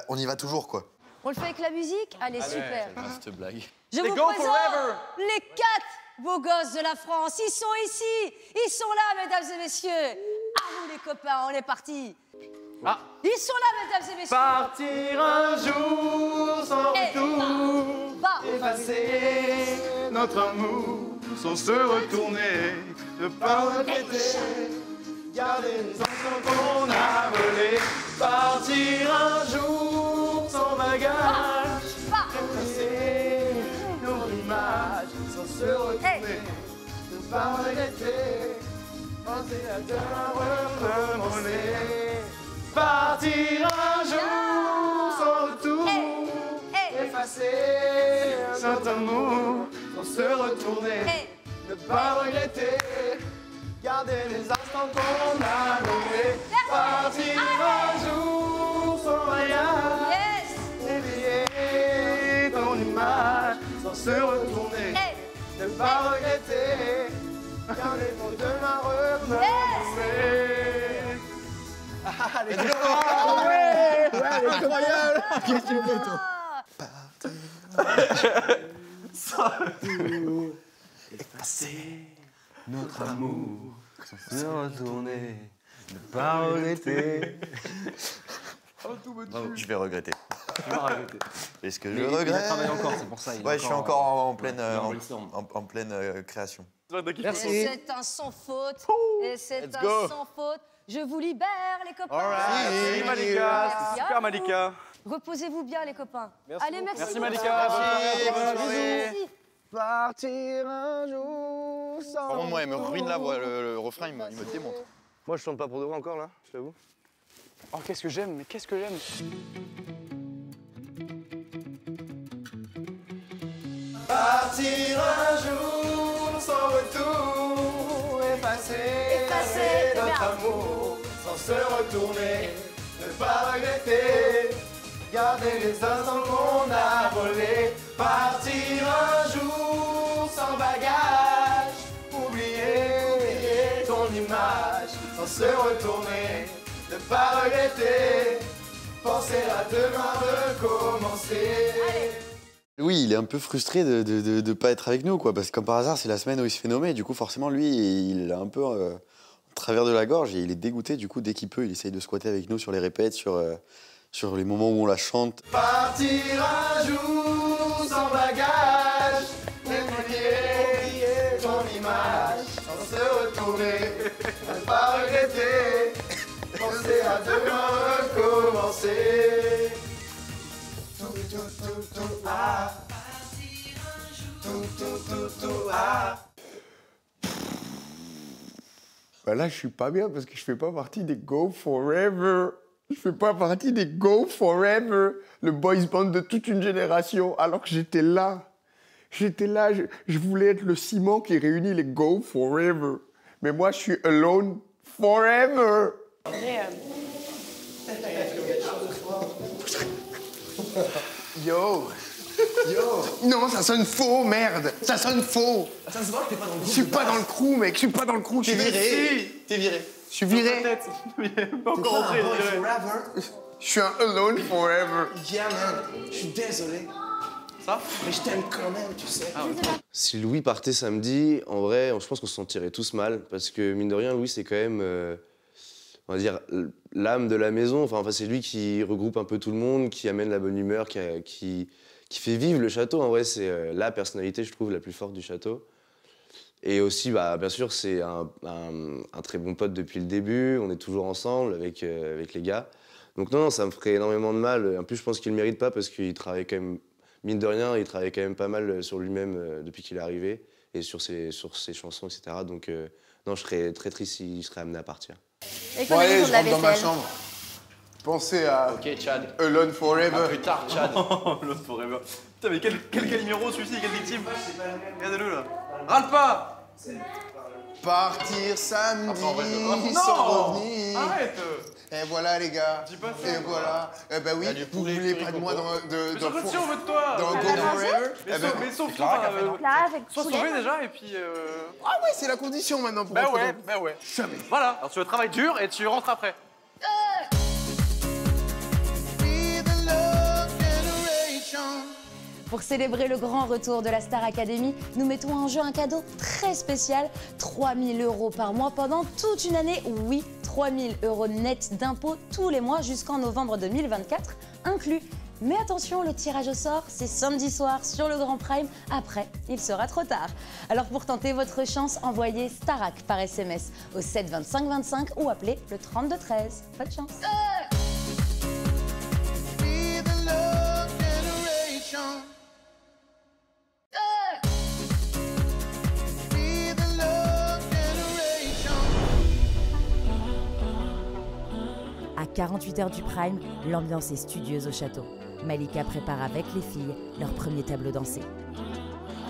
on y va toujours, quoi. On le fait avec la musique? Allez, super. Cette blague. Je vous présente les 4 beaux gosses de la France. Ils sont ici. Ils sont là, mesdames et messieurs. À vous, les copains, on est partis. Ah. Ils sont là, mesdames et messieurs. Partir un jour sans retour, effacer notre amour sans se retourner, ne pas regretter, garder les instants qu'on a volés, partir un jour sans bagage, effacer nos images sans se retourner, ne pas regretter, penser à demain recommencer. Partir un jour sans retour, effacer notre amour, sans se retourner, ne pas regretter, garder les instants qu'on a loués. Partir un jour sans rien, éveiller ton image, sans se retourner, ne pas regretter, garder ton demain recommencer. Let's go! Ouais, incroyable! Qu'est-ce que tu fais, toi? Sans retour, effacer notre amour, sans se retourner, ne pas regretter. Non, je vais regretter. Tu vas regretter. Est-ce que Mais je il a regrette? travaillé encore, c'est pour ça. Ouais, je suis encore en pleine création. Merci. Et c'est un sans faute. Et c'est Let's un go. sans faute. Je vous libère, les copains. Merci Malika, Merci c'était à super vous. Malika. Reposez-vous bien, les copains. Merci Allez, merci. Merci beaucoup. Malika. Bonne journée. Merci. Partir un jour sans. Par contre, moi, il me ruine la voix, le refrain, il me démonte. Moi, je chante pas pour de vrai encore, là, je t'avoue. Oh, qu'est-ce que j'aime, mais qu'est-ce que j'aime. Partir un jour sans retour, effacer Effacer, notre bien. amour, sans sans se retourner, ne pas regretter, garder les instants qu'on a volés, partir un jour sans bagage, oublier ton image, sans se retourner, ne pas regretter, penser à demain recommencer. Oui, il est un peu frustré de ne pas être avec nous, quoi, parce que comme par hasard, c'est la semaine où il se fait nommer, et du coup, forcément, lui, il a un peu au travers de la gorge, et il est dégoûté, du coup, dès qu'il peut, il essaye de squatter avec nous sur les répètes, sur les moments où on la chante. Partir un jour sans bagage, oublier ton image, sans se retourner, ne pas regretter, penser à demain recommencer. Ah. Bah là, je suis pas bien parce que je fais pas partie des Go Forever. Je fais pas partie des Go Forever, le boys band de toute une génération, alors que j'étais là. J'étais là, je voulais être le ciment qui réunit les Go Forever. Mais moi, je suis alone forever. Yo! Non, ça sonne faux, merde! Ça sonne faux! Ça se voit que t'es pas dans le crew. Je suis pas dans le crew, mec, je suis pas dans le crew. T'es viré. T'es viré. Je suis viré. Pas encore entré. Je suis un alone forever. Yeah, man. Je suis désolé. Ça? Mais je t'aime quand même, tu sais. Si Louis partait samedi, en vrai, je pense qu'on se sentirait tous mal. Parce que, mine de rien, Louis, c'est quand même, on va dire, l'âme de la maison. Enfin, c'est lui qui regroupe un peu tout le monde, qui amène la bonne humeur, qui fait vivre le château. En vrai, c'est la personnalité, je trouve, la plus forte du château. Et aussi, bah, bien sûr, c'est un très bon pote depuis le début. On est toujours ensemble avec les gars. Donc non, ça me ferait énormément de mal. En plus, je pense qu'il ne le mérite pas parce qu'il travaille quand même, mine de rien, il travaille quand même pas mal sur lui-même depuis qu'il est arrivé et sur ses chansons, etc. Donc non, je serais très triste s'il serait amené à partir. Bon, allez, je rentre dans ma chambre. Pensez à Chad. Alone Forever. À plus tard, Chad. Alone Forever. Putain, mais quel numéro celui-ci, quelle victime? Regardez-le là. Râle pas! Partir samedi Non, sans revenir. arrête. Et voilà les gars. Dis pas ça. Et voilà. Eh ben oui, vous voulez pas de moi dans Mais sur si on veut de toi. dans Go Forever. Mais sauf Clara sois sauvé déjà et puis. Ah ouais, c'est la condition maintenant pour Bah rentrer ouais, dans- bah ouais. Jamais. Voilà, alors tu travailles dur et tu rentres après. Pour célébrer le grand retour de la Star Academy, nous mettons en jeu un cadeau très spécial, 3 000 € par mois pendant toute une année. Oui, 3 000 € net d'impôts tous les mois jusqu'en novembre 2024 inclus. Mais attention, le tirage au sort, c'est samedi soir sur le Grand Prime. Après, il sera trop tard. Alors pour tenter votre chance, envoyez Starac par SMS au 7 25 25 ou appelez le 32 13. Bonne chance. À 48 heures du Prime, l'ambiance est studieuse au château. Malika prépare avec les filles leur premier tableau dansé.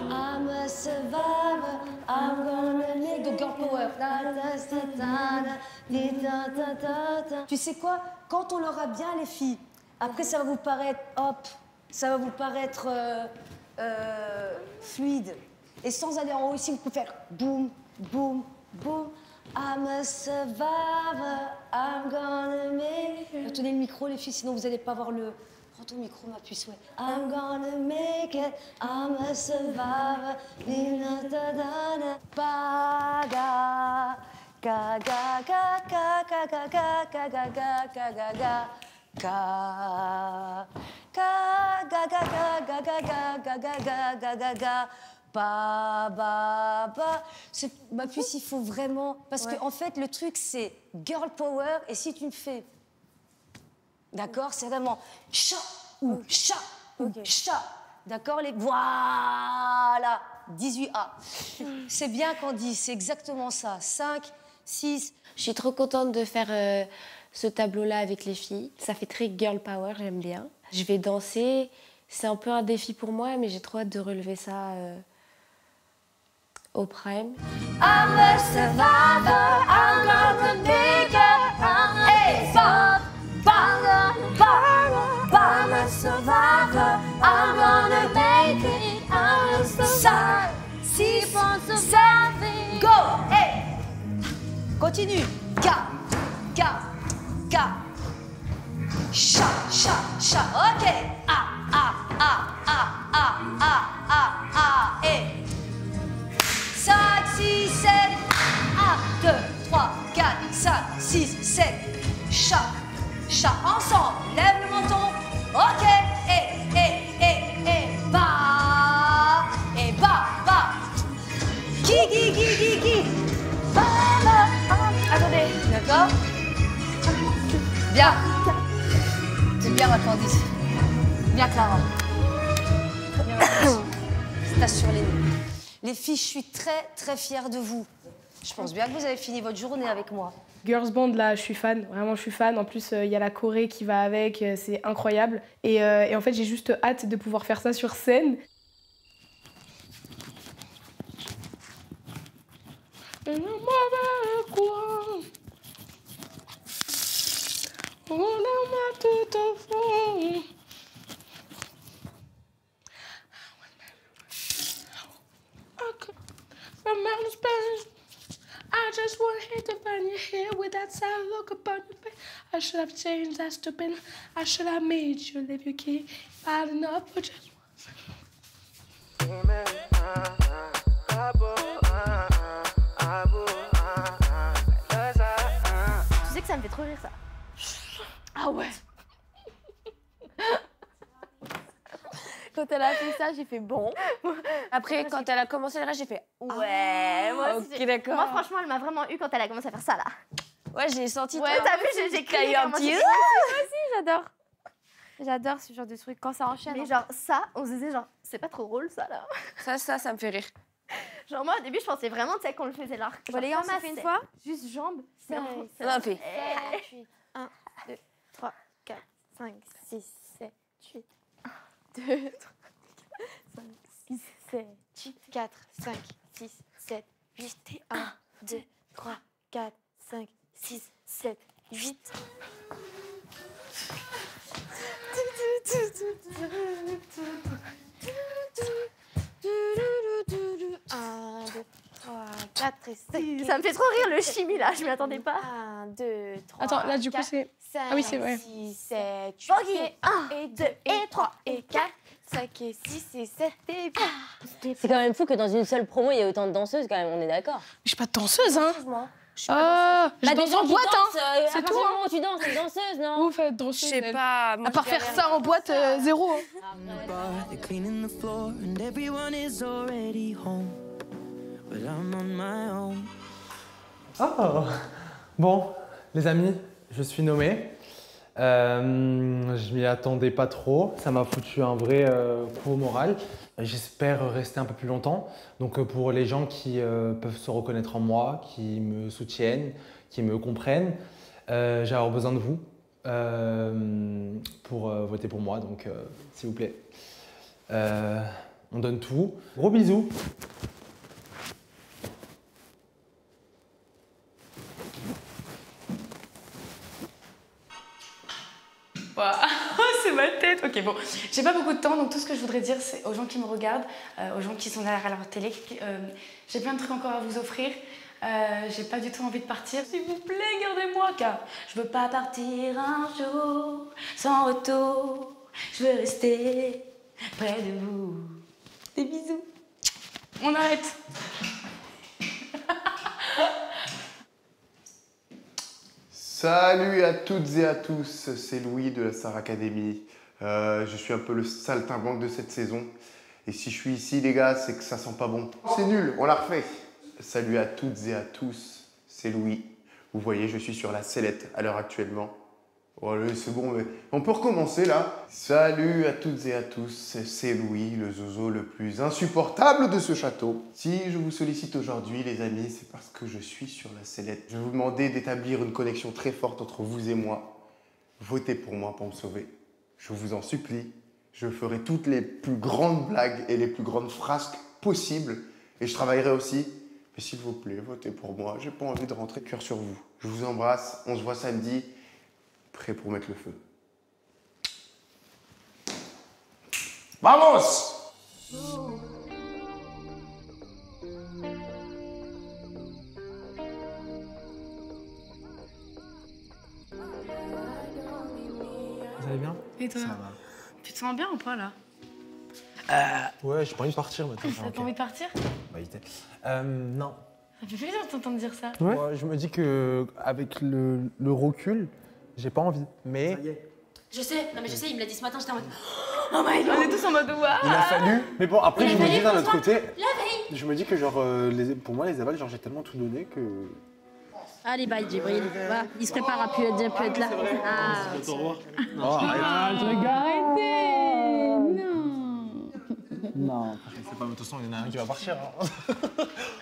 I'm a survivor, I'm gonna make the girl power. Tu sais quoi? Quand on aura bien les filles, après ça va vous paraître hop, ça va vous paraître fluide. Et sans aller en haut ici, vous pouvez faire boum, boum, boum. I'm a survivor, I'm gonna make... Tenez le micro les filles, sinon vous n'allez pas voir le... Prends ton micro ma puce, ouais. I'm gonna make it, I'm a survivor. Baga, ga ga ga ga ga ga ga ga ga ga ga ga ga. Ga ga ga ga ga ga ga ga ga ga ga ga ga. Ba, ba, ba. Ma puce, il faut vraiment... Parce qu'en fait, le truc, c'est girl power. Et si tu me fais... D'accord? C'est vraiment chat ou chat ou chat. D'accord? Voilà. 18A. C'est bien qu'on dit, c'est exactement ça. 5, 6... Je suis trop contente de faire ce tableau-là avec les filles. Ça fait très girl power, j'aime bien. Je vais danser. C'est un peu un défi pour moi, mais j'ai trop hâte de relever ça au Prime. I'm a survivor, I'm gonna make it, I'm continue. Ga, ga, ga. Chat, chat, chat. Ok. A, A, A, A, A, A, A, A, et. 5, 6, 7. 1, 2, 3, 4, 5, 6, 7. Chat, chat. Ensemble. Lève le menton. Ok. Et. Ba. Et ba, ba. Qui. Ba, ba. Attendez. D'accord. Bien. C'est bien ma Candice. Bien Clara. Très bien. C'est sur les nez. Les filles, je suis très très fière de vous. Je pense bien que vous avez fini votre journée avec moi. Girls Band, là, je suis fan. Vraiment, je suis fan. En plus, il y a la choré qui va avec. C'est incroyable. Et en fait, j'ai juste hâte de pouvoir faire ça sur scène. Tout au fond. I just want hate to burn your hair with that sad look upon your face. I should have changed that stupid. I should have made you leave your key. Bad enough for just Tu sais que ça me fait trop rire ça. Ah ouais. Quand elle a fait ça, j'ai fait bon. Après, quand elle a commencé le reste, j'ai fait ouais. Moi aussi, ok, d'accord. Moi, franchement, elle m'a vraiment eu quand elle a commencé à faire ça là. Ouais, j'ai senti. Ouais, t'as vu, j'ai crié un petit. Moi aussi, j'adore. J'adore ce genre de truc quand ça enchaîne. Mais genre ça, on se disait genre c'est pas trop drôle ça là. Ça me fait rire. Genre moi au début je pensais vraiment tu sais qu'on le faisait là. Bon les gars on a fait une fois. Juste jambes. On a fait. 1, 2, 3, 4, 5, 6, 7, 8. 2, 3, 5, 6, 7, 8, 4, 5, 6, 7, 8. 1, 2, 3, 4, 5, 6, 7, 8. 1, 2, 3, 4 et 5. Ça me fait trop rire le chimie là, je m'y attendais pas. 1, 2, 3. Attends, là du coup c'est. 5, Ah oui, c'est vrai. 6, 7, 8. 1 et 2 et 3 et 4. 5 et 6 et 7 et 8. C'est quand même fou que dans une seule promo, il y ait autant de danseuses quand même, on est d'accord. Je suis pas danseuse, hein. Ah, je danse en boîte, hein. C'est tout. Moment où tu danses, t'es danseuse, non? Vous faites danseuse. Je sais pas. À part faire ça en boîte, zéro. They're cleaning the floor and everyone is already home, but I'm on my own. Oh. Bon, les amis, je suis nommé. Je m'y attendais pas trop. Ça m'a foutu un vrai coup au moral. J'espère rester un peu plus longtemps. Donc pour les gens qui peuvent se reconnaître en moi, qui me soutiennent, qui me comprennent, j'ai avoir besoin de vous pour voter pour moi. Donc s'il vous plaît, on donne tout. Gros bisous. C'est ma tête. Ok, bon. J'ai pas beaucoup de temps, donc tout ce que je voudrais dire, c'est aux gens qui me regardent, aux gens qui sont derrière leur télé, j'ai plein de trucs encore à vous offrir. J'ai pas du tout envie de partir. S'il vous plaît, gardez-moi, car je veux pas partir un jour sans retour. Je veux rester près de vous. Des bisous. On arrête. Salut à toutes et à tous, c'est Louis de la Star Academy. Je suis un peu le saltimbanque de cette saison. Et si je suis ici, les gars, c'est que ça sent pas bon. C'est nul, on la refait. Salut à toutes et à tous, c'est Louis. Vous voyez, je suis sur la sellette à l'heure actuellement. Oh, allez, c'est bon, mais on peut recommencer là. Salut à toutes et à tous, c'est Louis, le zozo le plus insupportable de ce château. Si je vous sollicite aujourd'hui, les amis, c'est parce que je suis sur la sellette. Je vais vous demander d'établir une connexion très forte entre vous et moi. Votez pour moi pour me sauver. Je vous en supplie. Je ferai toutes les plus grandes blagues et les plus grandes frasques possibles. Et je travaillerai aussi. Mais s'il vous plaît, votez pour moi. J'ai pas envie de rentrer cœur sur vous. Je vous embrasse. On se voit samedi. Prêt pour mettre le feu. Vamos! Et toi? Ça va. Tu te sens bien ou pas là? Ouais, j'ai pas envie de partir maintenant. T'as envie de partir? Bah, non. Ça fait plaisir de t'entendre dire ça. Ouais. Moi, je me dis que avec le recul, j'ai pas envie. Mais Je sais, il me l'a dit ce matin, j'étais en mode. Oh my god, on est tous en mode waouh. il a fallu. Mais bon, après, je me dis d'un autre côté, La veille. je me dis que genre, pour moi, les avals, genre, j'ai tellement tout donné que. Allez, bye, Djibril. Va, il se prépare à plus être là. Ah. Au revoir. Arrêtez. Non, je sais pas, mais de toute façon, il y en a un qui va partir.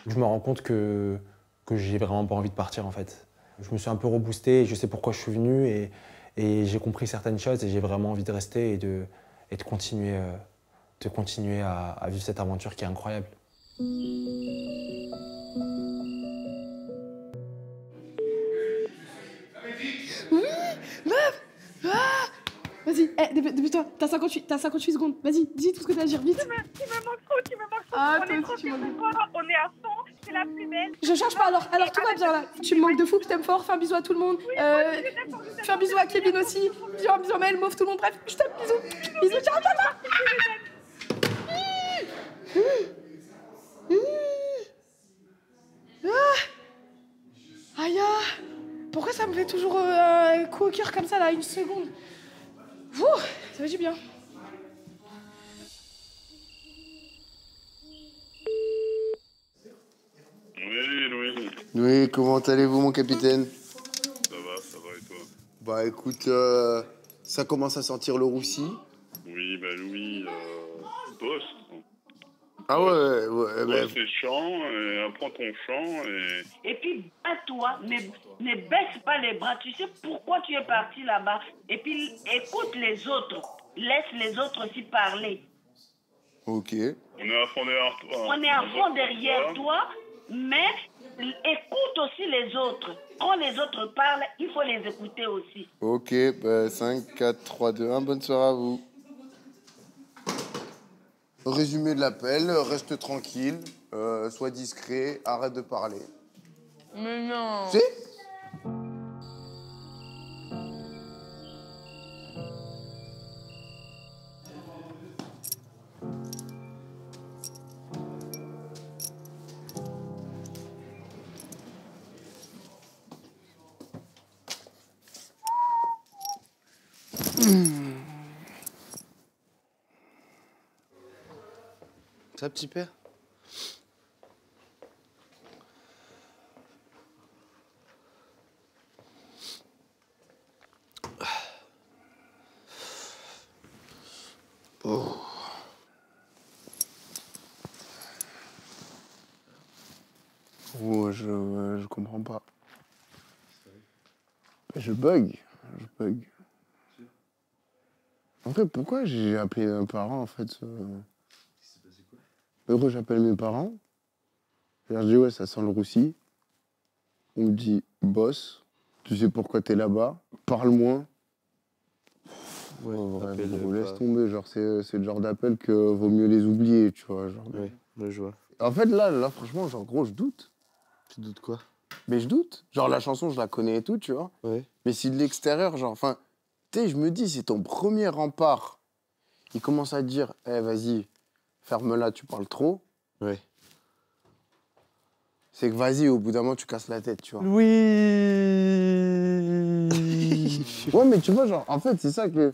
Je me rends compte que j'ai vraiment pas envie de partir en fait. Je me suis un peu reboosté, je sais pourquoi je suis venu et j'ai compris certaines choses et j'ai vraiment envie de rester et de continuer, à vivre cette aventure qui est incroyable. Meuf! Ah, vas-y, débute-toi, t'as 58 secondes. Vas-y, dis tout ce que t'as à dire, vite. Tu me manques trop, tu me manques trop. Ah, on toi est aussi, trop tu m'en fiers de toi, on est à fond, c'est la plus belle. Je change pas alors tout va bien là. Tu me manques de fou, je t'aime fort, fais un bisou à tout le monde. Fais un bisou à Kevin aussi. Un bisou à Maël, Mauve, tout le monde, bref, je t'aime, bisous. Bisous, ciao, ciao, ciao. Aïe, pourquoi ça me fait toujours un coup au cœur comme ça là, une seconde? Ouh, ça fait du bien. Oui, Louis. Oui, comment allez-vous, mon capitaine? Ça va et toi? Bah écoute, ça commence à sentir le roussi. Oui, bah Louis, bosse. Ah ouais, Bosse tes chants, apprends ton chant Et puis, toi, ne baisse pas les bras. Tu sais pourquoi tu es parti là-bas. Et puis, écoute les autres. Laisse les autres aussi parler. Ok. On est à fond derrière toi. On est à fond derrière toi, mais écoute aussi les autres. Quand les autres parlent, il faut les écouter aussi. Ok, bah 5, 4, 3, 2, 1, bonne soirée à vous. Résumé de l'appel, reste tranquille, sois discret, arrête de parler. Mais non. Si? Ça, petit père? Oh. Oh, je comprends pas. Je bug. En fait, pourquoi j'ai appelé un parent, en fait Pourquoi j'appelle mes parents? Je leur dis, ouais, ça sent le roussi. On me dit, boss, tu sais pourquoi t'es là-bas? Parle moins. Ouais, laisse tomber, genre, c'est le genre d'appel que vaut mieux les oublier, tu vois. Genre. Ouais, je vois. En fait, là, franchement, genre, gros, je doute. Tu doutes quoi? Mais je doute. Genre, la chanson, je la connais et tout, tu vois. Ouais. Mais si de l'extérieur, genre, enfin, tu sais, je me dis, c'est ton premier rempart. Il commence à te dire, vas-y, ferme-la, tu parles trop. Ouais. C'est que vas-y, au bout d'un moment, tu casses la tête, tu vois. Oui. Ouais, mais tu vois, genre, en fait, c'est ça que,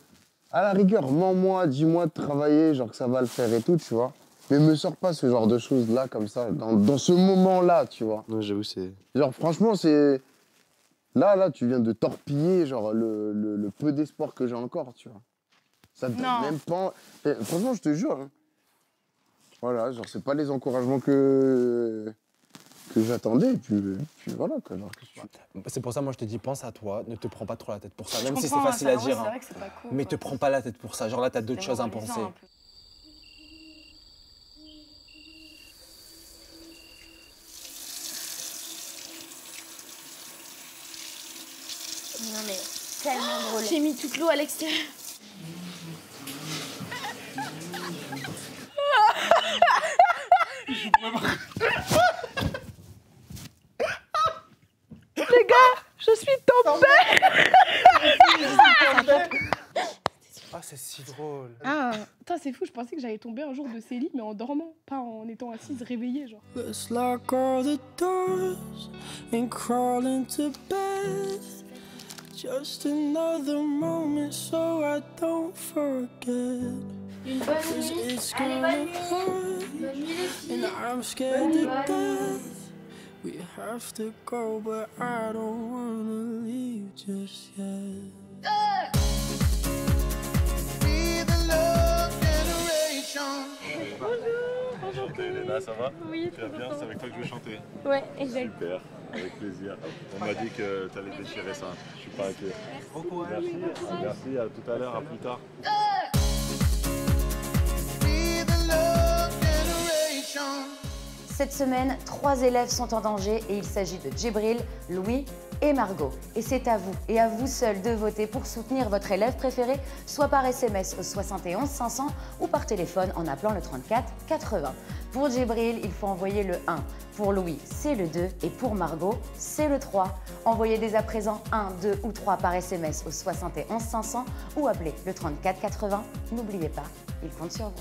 à la rigueur, mens-moi, dis-moi de travailler, genre que ça va le faire et tout, tu vois. Mais me sors pas ce genre de choses-là, comme ça, dans ce moment-là, tu vois. Non, j'avoue, c'est... Genre, franchement, c'est... Là, tu viens de torpiller, genre, le peu d'espoir que j'ai encore, tu vois. Ça te donne même pas... Franchement, je te jure, hein. Voilà, genre, c'est pas les encouragements que j'attendais, et puis voilà, quoi. Genre, c'est pour ça, moi, je te dis, pense à toi, ne te prends pas trop la tête pour ça, Je même si c'est comprends, facile ça, à ouais, dire. c'est Hein. vrai que c'est pas cool, Mais quoi. te prends pas la tête pour ça, genre là, t'as d'autres choses à penser. en plus. Non mais tellement drôle. J'ai mis toute l'eau à l'extérieur. Les gars, je suis tombée. Ah, drôle. Ah, putain, c'est fou, je pensais que j'allais tomber un jour de ces lits, mais en dormant, pas en étant assise, réveillée, genre. Let's lock all the doors and crawl into bed. Just another moment so I don't forget. Une bonne Cause nuit. it's Allez, gonna bonne nuit. hurt, Bonne nuit les filles. and I'm scared Bonne to nuit. death. We have to go, but I don't wanna leave just yet. Enchanté, Léna, ça va? Oui, tu vas bien? C'est avec toi que je vais chanter? Ouais, exact. Super, avec plaisir. On m'a dit que tu allais déchirer ça. Je suis pas inquiet. Merci, à tout à l'heure, à plus tard. Cette semaine, 3 élèves sont en danger et il s'agit de Djibril, Louis et Margot. Et c'est à vous et à vous seuls de voter pour soutenir votre élève préféré, soit par SMS au 71 500 ou par téléphone en appelant le 34 80. Pour Djibril, il faut envoyer le 1. Pour Louis, c'est le 2. Et pour Margot, c'est le 3. Envoyez dès à présent 1, 2 ou 3 par SMS au 71 500 ou appelez le 34 80. N'oubliez pas, il compte sur vous.